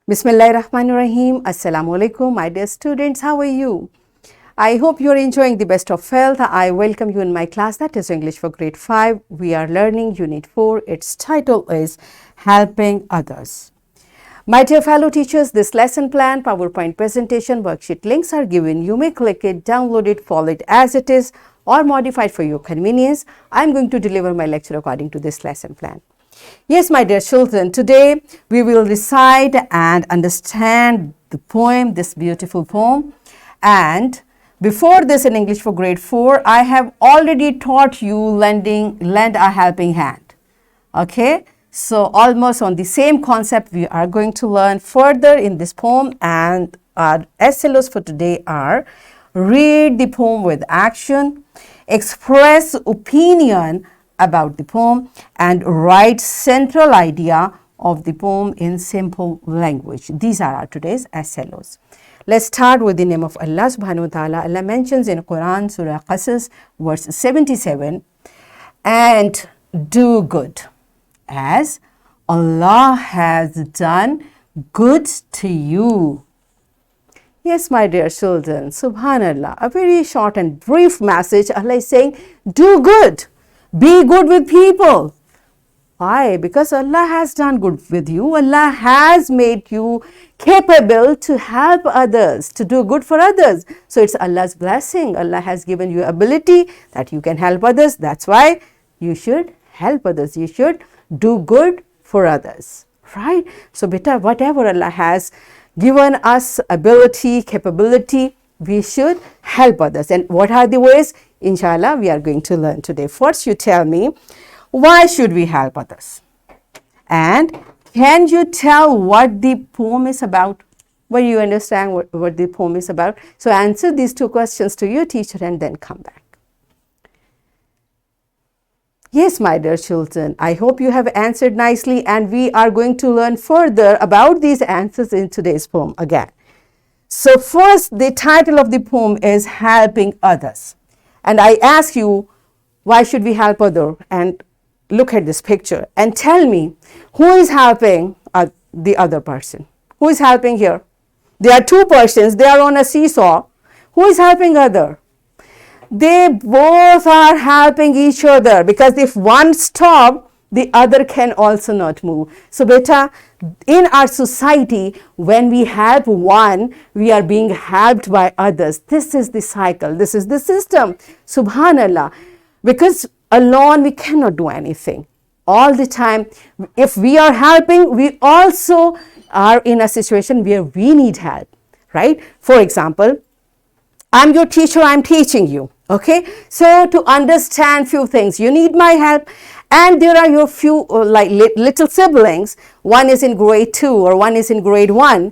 Bismillahirrahmanirrahim. Assalamu alaikum, my dear students. How are you? I hope you are enjoying the best of health. I welcome you in my class, that is English for grade 5. We are learning Unit 4. Its title is Helping Others. My dear fellow teachers, this lesson plan, PowerPoint presentation, worksheet links are given. You may click it, download it, follow it as it is, or modify it for your convenience. I am going to deliver my lecture according to this lesson plan. Yes, my dear children, today we will recite and understand the poem, this beautiful poem. And before this in English for grade 4, I have already taught you lend a helping hand. Okay, so almost on the same concept we are going to learn further in this poem, and our SLOs for today are read the poem with action, express opinion about the poem, and write central idea of the poem in simple language. These are our today's SLOs. Let's start with the name of Allah subhanahu wa ta'ala. Allah mentions in Quran, Surah Qasas, verse 77, and do good as Allah has done good to you. Yes, my dear children, subhanallah, a very short and brief message. Allah is saying, do good. Be good with people. Why? Because Allah has done good with you. Allah has made you capable to help others, to do good for others. So it's Allah's blessing. Allah has given you ability that you can help others. That's why you should help others. You should do good for others. Right? So beta, whatever Allah has given us ability, capability, we should help others. And what are the ways? Inshallah, we are going to learn today. First, you tell me, why should we help others? And can you tell what the poem is about? Well, you understand what the poem is about. So answer these two questions to your teacher and then come back. Yes, my dear children, I hope you have answered nicely, and we are going to learn further about these answers in today's poem again. So first, the title of the poem is Helping Others. And I ask you, why should we help others? And look at this picture and tell me, who is helping the other person? Who is helping here? There are two persons, they are on a seesaw. Who is helping other? They both are helping each other, because if one stops, the other can also not move. So beta, in our society, when we help one, we are being helped by others. This is the cycle. This is the system. Subhanallah. Because alone we cannot do anything. All the time, if we are helping, we also are in a situation where we need help. Right? For example, I'm your teacher, I'm teaching you. Okay? So to understand few things, you need my help. And there are your few little siblings. One is in grade 2 or one is in grade 1.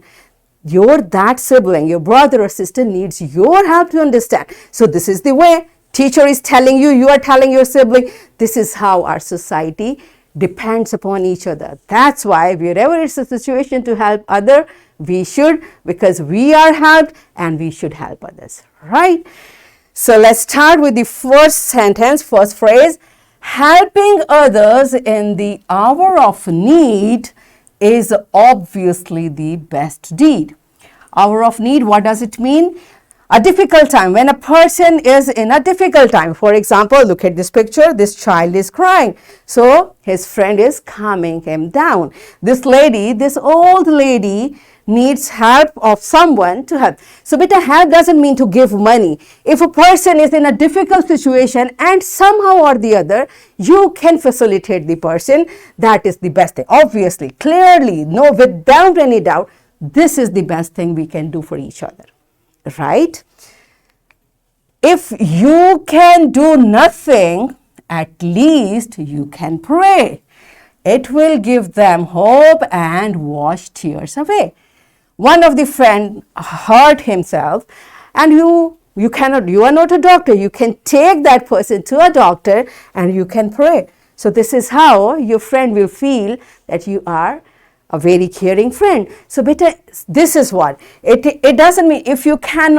That sibling, your brother or sister, needs your help to understand. So this is the way. Teacher is telling you, you are telling your sibling. This is how our society depends upon each other. That's why wherever it's a situation to help other, we should, because we are helped and we should help others. Right? So let's start with the first sentence, first phrase. Helping others in the hour of need is obviously the best deed. Hour of need, what does it mean? A difficult time. When a person is in a difficult time. For example, look at this picture. This child is crying. So his friend is calming him down. This lady, this old lady, needs help of someone to help. So beta, help doesn't mean to give money. If a person is in a difficult situation and somehow or the other you can facilitate the person, that is the best thing. Obviously, clearly, no, without any doubt, this is the best thing we can do for each other. Right? If you can do nothing, at least you can pray. It will give them hope and wash tears away. One of the friend hurt himself, and you are not a doctor. You can take that person to a doctor and you can pray. So this is how your friend will feel that you are a very caring friend. So beta, this is what it doesn't mean if you can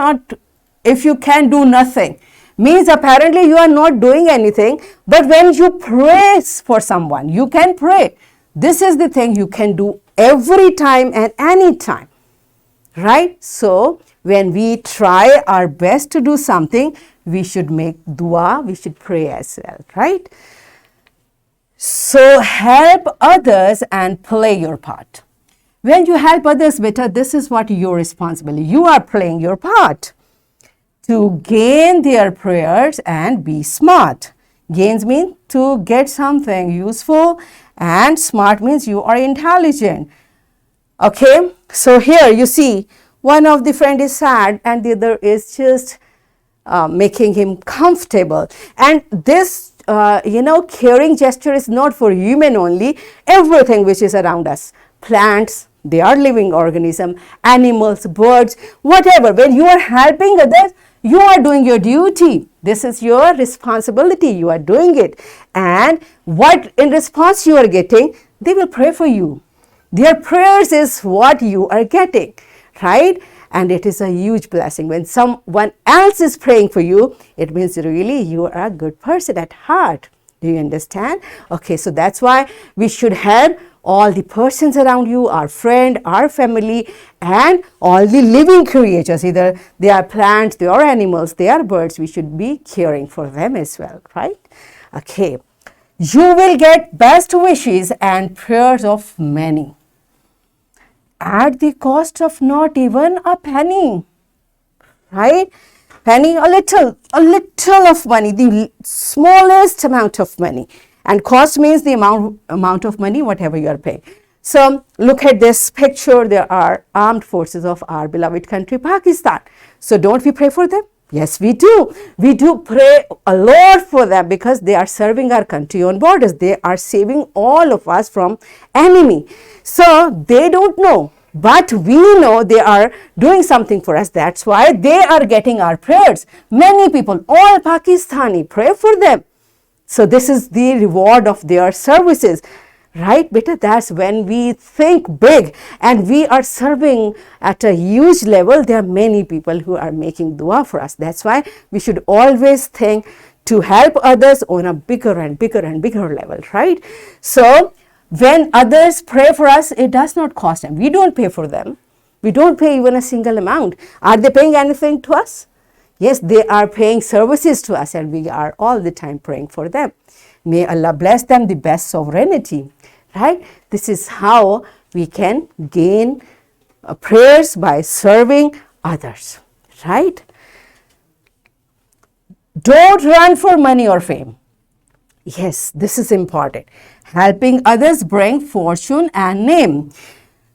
do nothing, means apparently you are not doing anything. But when you pray for someone, you can pray. This is the thing you can do every time and any time, right? So when we try our best to do something, we should make dua, we should pray as well, right? So help others and play your part. When you help others, beta, this is what your responsibility. You are playing your part to gain their prayers and be smart. Gains mean to get something useful, and smart means you are intelligent. Okay, so here you see one of the friend is sad and the other is just making him comfortable. And this, caring gesture is not for human only, everything which is around us. Plants, they are living organism, animals, birds, whatever. When you are helping others, you are doing your duty. This is your responsibility. You are doing it. And what in response you are getting, they will pray for you. Their prayers is what you are getting, right? And it is a huge blessing. When someone else is praying for you, it means really you are a good person at heart. Do you understand? Okay, so that's why we should help all the persons around you, our friend, our family, and all the living creatures. Either they are plants, they are animals, they are birds. We should be caring for them as well, right? Okay. You will get best wishes and prayers of many at the cost of not even a penny, right? Penny, a little of money, the smallest amount of money. And cost means the amount of money, whatever you are paying. So look at this picture. There are armed forces of our beloved country, Pakistan. So don't we pray for them? Yes, we do. We do pray a lot for them because they are serving our country on borders. They are saving all of us from enemy. So they don't know, but we know they are doing something for us. That's why they are getting our prayers. Many people, all Pakistani, pray for them. So this is the reward of their services, right? Beta, that's when we think big and we are serving at a huge level. There are many people who are making dua for us. That's why we should always think to help others on a bigger and bigger and bigger level, right? So when others pray for us, it does not cost them. We don't pay for them. We don't pay even a single amount. Are they paying anything to us? Yes, they are paying services to us and we are all the time praying for them. May Allah bless them the best sovereignty, right? This is how we can gain prayers by serving others, right? Don't run for money or fame. Yes, this is important. Helping others bring fortune and name.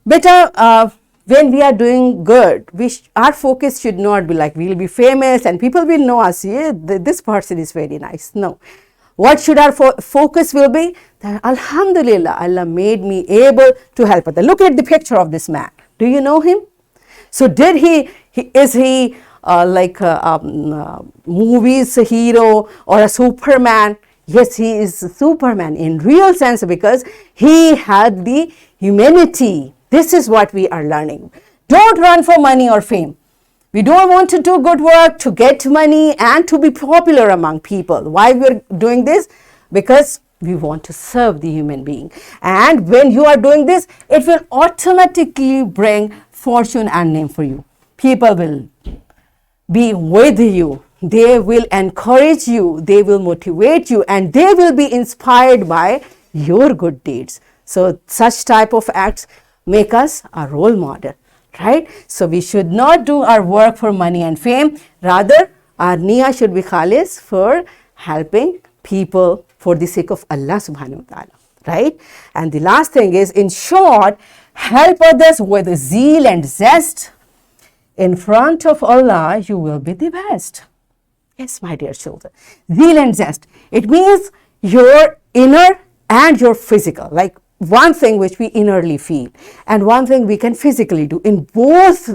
Better, when we are doing good, our focus should not be like we will be famous and people will know us. Yeah, this person is very nice. No. What should our focus will be? That Alhamdulillah, Allah made me able to help others. Look at the picture of this man. Do you know him? So is he like a movies hero or a Superman? Yes, he is Superman in real sense because he had the humanity. This is what we are learning. Don't run for money or fame. We don't want to do good work to get money and to be popular among people. Why we're doing this? Because we want to serve the human being. And when you are doing this, it will automatically bring fortune and name for you. People will be with you. They will encourage you. They will motivate you. And they will be inspired by your good deeds. So such type of acts make us a role model, right? So we should not do our work for money and fame. Rather, our niyyah should be khalis for helping people for the sake of Allah subhanahu wa ta'ala, right? And the last thing is, in short, help others with zeal and zest. In front of Allah, you will be the best. Yes, my dear children. Zeal and zest. It means your inner and your physical, like one thing which we innerly feel and one thing we can physically do. In both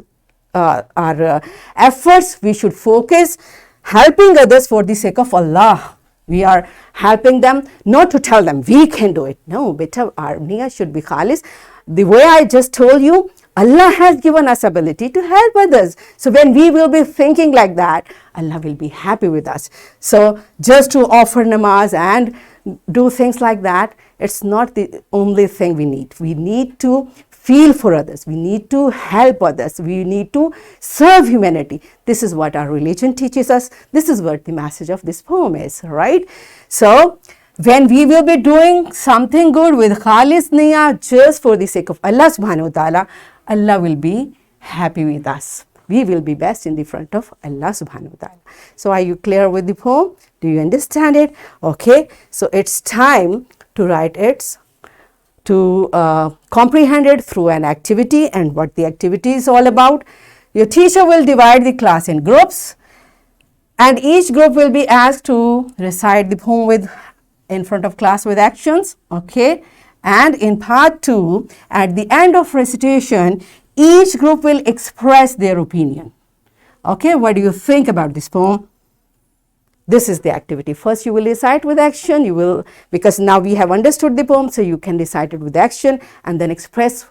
our efforts, we should focus helping others for the sake of Allah. We are helping them not to tell them we can do it. No, beta, our niyyah should be khalis. The way I just told you, Allah has given us ability to help others. So when we will be thinking like that, Allah will be happy with us. So just to offer namaz and do things like that, it's not the only thing we need. We need to feel for others. We need to help others. We need to serve humanity. This is what our religion teaches us. This is what the message of this poem is, right? So, when we will be doing something good with khalis niyya, just for the sake of Allah subhanahu wa ta'ala, Allah will be happy with us. We will be best in the front of Allah subhanahu wa ta'ala. So, are you clear with the poem? Do you understand it? Okay. So, it's time to write it, to comprehend it through an activity, and what the activity is all about. Your teacher will divide the class in groups, and each group will be asked to recite the poem in front of class with actions. Okay. And in part 2, at the end of recitation, each group will express their opinion. Okay, what do you think about this poem? This is the activity. First, you will recite with action. You will, because now we have understood the poem, so you can recite it with action and then express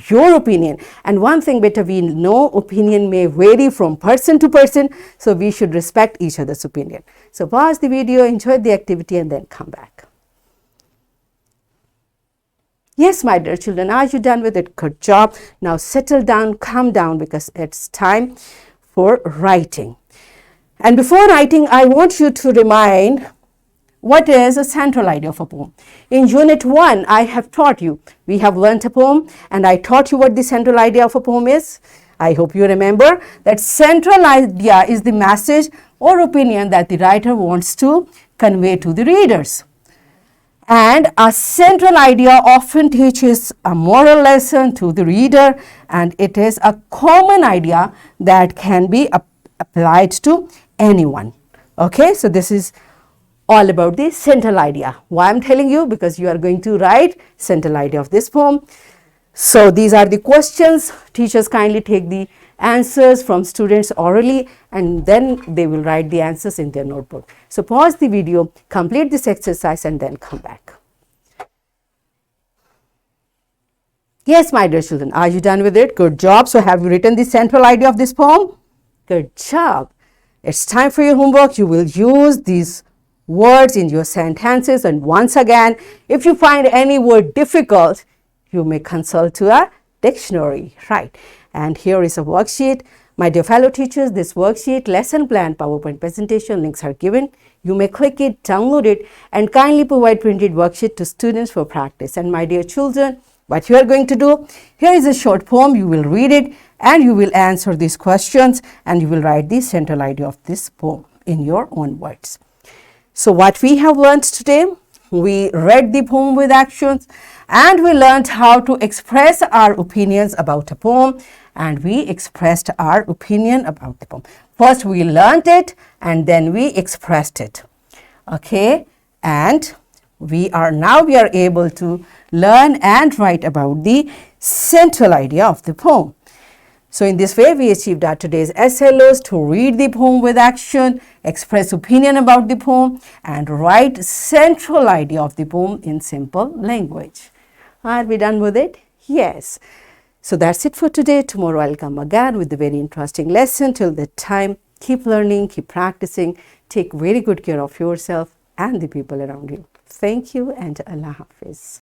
your opinion. And one thing better, we know opinion may vary from person to person, so we should respect each other's opinion. So pause the video, enjoy the activity, and then come back. Yes, my dear children, are you done with it? Good job. Now settle down, calm down, because it's time for writing. And before writing, I want you to remind what is a central idea of a poem. In Unit 1, I have taught you. We have learnt a poem, and I taught you what the central idea of a poem is. I hope you remember that central idea is the message or opinion that the writer wants to convey to the readers. And a central idea often teaches a moral lesson to the reader, and it is a common idea that can be applied to anyone. Okay, so this is all about the central idea. Why I'm telling you? Because you are going to write central idea of this poem. So these are the questions. Teachers kindly take the answers from students orally, and then they will write the answers in their notebook. So pause the video, complete this exercise, and then come back. Yes, my dear children, are you done with it? Good job. So have you written the central idea of this poem? Good job. It's time for your homework. You will use these words in your sentences, and once again, if you find any word difficult, you may consult to a dictionary, right? And here is a worksheet. My dear fellow teachers, this worksheet, lesson plan, PowerPoint presentation links are given. You may click it, download it, and kindly provide printed worksheet to students for practice. And my dear children, what you are going to do, here is a short poem. You will read it and you will answer these questions, and you will write the central idea of this poem in your own words. So what we have learned today, we read the poem with actions, and we learned how to express our opinions about a poem, and we expressed our opinion about the poem. First we learned it, and then we expressed it. Okay, and we are able to learn and write about the central idea of the poem. So in this way, we achieved our today's SLOs to read the poem with action, express opinion about the poem, and write central idea of the poem in simple language. Are we done with it? Yes. So that's it for today. Tomorrow I'll come again with a very interesting lesson. Till that time, keep learning, keep practicing, take very good care of yourself and the people around you. Thank you, and Allah Hafiz.